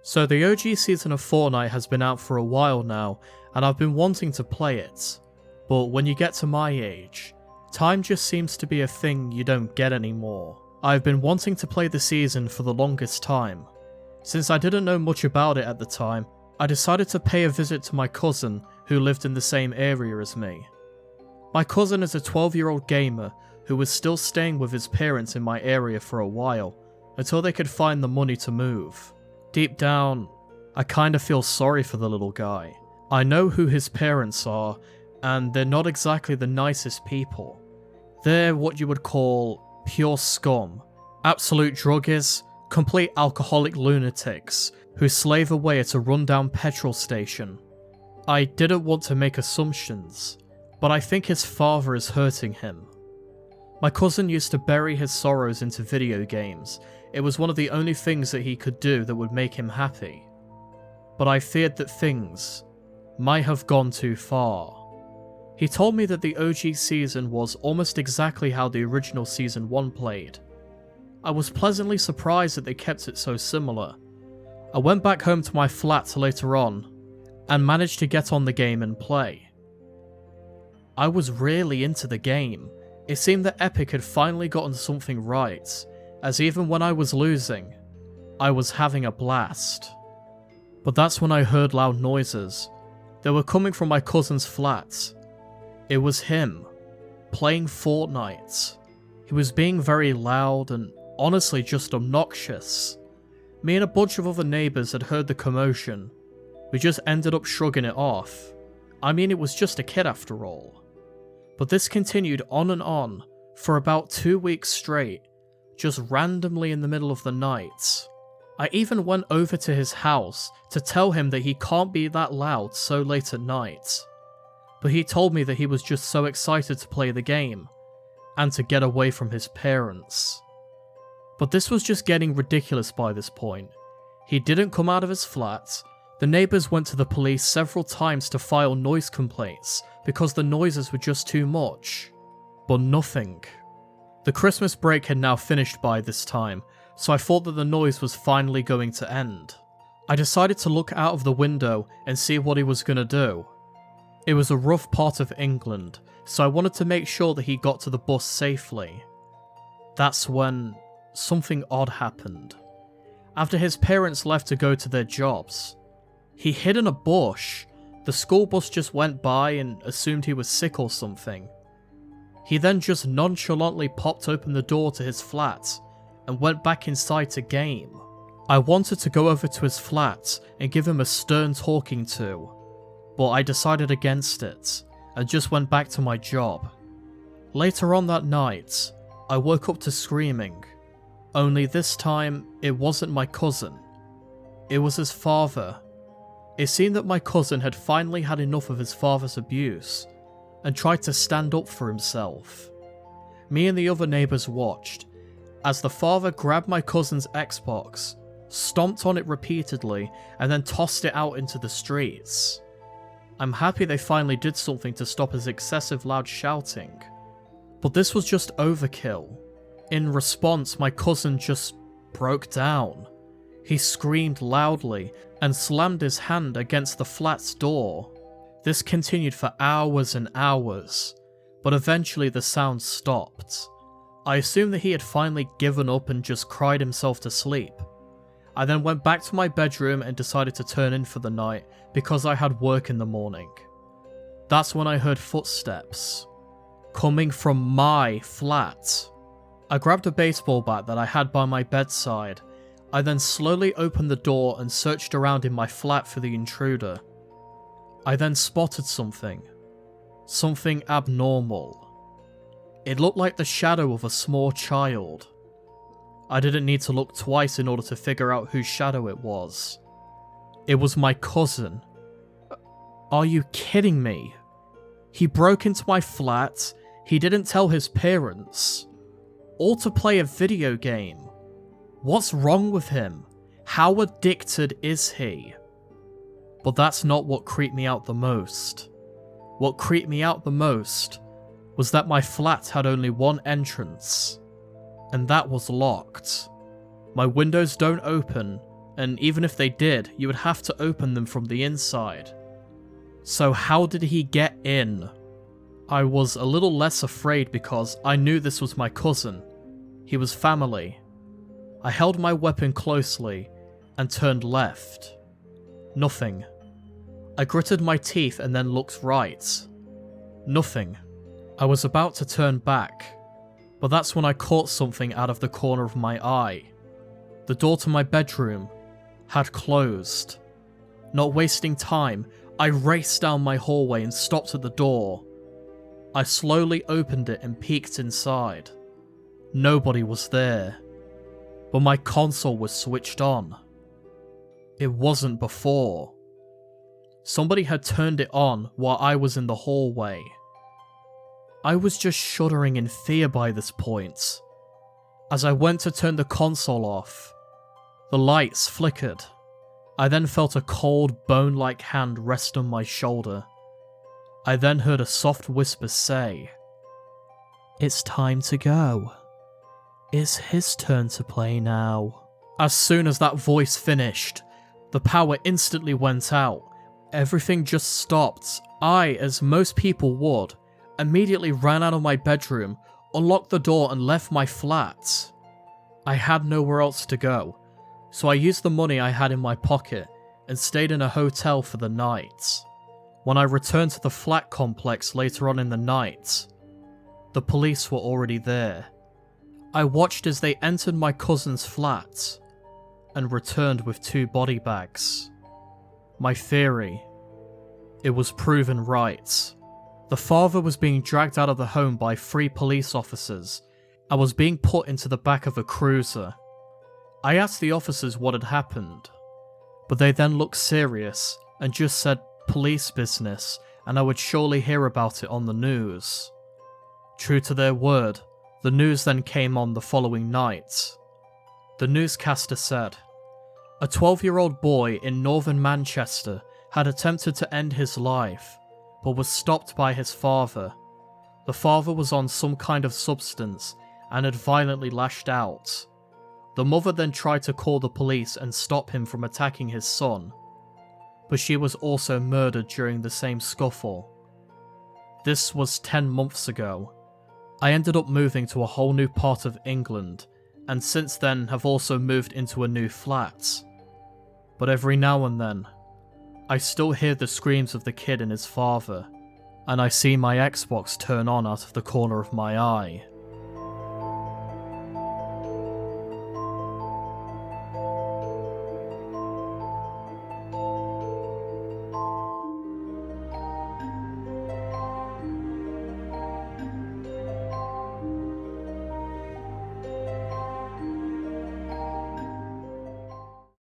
So the OG season of Fortnite has been out for a while now, and I've been wanting to play it. But when you get to my age, time just seems to be a thing you don't get anymore. I've been wanting to play the season for the longest time. Since I didn't know much about it at the time, I decided to pay a visit to my cousin who lived in the same area as me. My cousin is a 12-year-old gamer who was still staying with his parents in my area for a while, until they could find the money to move. Deep down, I kinda feel sorry for the little guy. I know who his parents are, and they're not exactly the nicest people. They're what you would call pure scum. Absolute druggies, complete alcoholic lunatics, who slave away at a rundown petrol station. I didn't want to make assumptions, but I think his father is hurting him. My cousin used to bury his sorrows into video games. It was one of the only things that he could do that would make him happy. But I feared that things might have gone too far. He told me that the OG season was almost exactly how the original Season 1 played. I was pleasantly surprised that they kept it so similar. I went back home to my flat later on, and managed to get on the game and play. I was really into the game. It seemed that Epic had finally gotten something right, as even when I was losing, I was having a blast. But that's when I heard loud noises. They were coming from my cousin's flat. It was him, playing Fortnite. He was being very loud and honestly just obnoxious. Me and a bunch of other neighbours had heard the commotion. We just ended up shrugging it off. I mean, it was just a kid after all. But this continued on and on for about 2 weeks straight, just randomly in the middle of the night. I even went over to his house to tell him that he can't be that loud so late at night. But he told me that he was just so excited to play the game, and to get away from his parents. But this was just getting ridiculous by this point. He didn't come out of his flat. The neighbours went to the police several times to file noise complaints because the noises were just too much. But nothing. The Christmas break had now finished by this time, so I thought that the noise was finally going to end. I decided to look out of the window and see what he was going to do. It was a rough part of England, so I wanted to make sure that he got to the bus safely. That's when something odd happened. After his parents left to go to their jobs, he hid in a bush. The school bus just went by and assumed he was sick or something. He then just nonchalantly popped open the door to his flat and went back inside to game. I wanted to go over to his flat and give him a stern talking to, but I decided against it and just went back to my job. Later on that night, I woke up to screaming, only this time it wasn't my cousin. It was his father. It seemed that my cousin had finally had enough of his father's abuse and tried to stand up for himself. Me and the other neighbours watched as the father grabbed my cousin's Xbox, stomped on it repeatedly, and then tossed it out into the streets. I'm happy they finally did something to stop his excessive loud shouting, but this was just overkill. In response, my cousin just broke down. He screamed loudly and slammed his hand against the flat's door. This continued for hours and hours, but eventually the sound stopped. I assumed that he had finally given up and just cried himself to sleep. I then went back to my bedroom and decided to turn in for the night because I had work in the morning. That's when I heard footsteps coming from my flat. I grabbed a baseball bat that I had by my bedside. I then slowly opened the door and searched around in my flat for the intruder. I then spotted something abnormal. It looked like the shadow of a small child. I didn't need to look twice in order to figure out whose shadow it was. It was my cousin. Are you kidding me? He broke into my flat, he didn't tell his parents, all to play a video game. What's wrong with him? How addicted is he? But that's not what creeped me out the most. What creeped me out the most was that my flat had only one entrance, and that was locked. My windows don't open, and even if they did, you would have to open them from the inside. So how did he get in? I was a little less afraid because I knew this was my cousin. He was family. I held my weapon closely and turned left. Nothing. I gritted my teeth and then looked right. Nothing. I was about to turn back, but that's when I caught something out of the corner of my eye. The door to my bedroom had closed. Not wasting time, I raced down my hallway and stopped at the door. I slowly opened it and peeked inside. Nobody was there, but my console was switched on. It wasn't before. Somebody had turned it on while I was in the hallway. I was just shuddering in fear by this point. As I went to turn the console off, the lights flickered. I then felt a cold, bone-like hand rest on my shoulder. I then heard a soft whisper say, "It's time to go. It's his turn to play now." As soon as that voice finished, the power instantly went out. Everything just stopped. I, as most people would, immediately ran out of my bedroom, unlocked the door and left my flat. I had nowhere else to go, so I used the money I had in my pocket and stayed in a hotel for the night. When I returned to the flat complex later on in the night, the police were already there. I watched as they entered my cousin's flat and returned with 2 body bags. My theory, it was proven right. The father was being dragged out of the home by 3 police officers and was being put into the back of a cruiser. I asked the officers what had happened, but they then looked serious and just said police business and I would surely hear about it on the news. True to their word, the news then came on the following night. The newscaster said, a 12-year-old boy in northern Manchester had attempted to end his life, but was stopped by his father. The father was on some kind of substance and had violently lashed out. The mother then tried to call the police and stop him from attacking his son, but she was also murdered during the same scuffle. This was 10 months ago. I ended up moving to a whole new part of England, and since then have also moved into a new flat. But every now and then, I still hear the screams of the kid and his father, and I see my Xbox turn on out of the corner of my eye.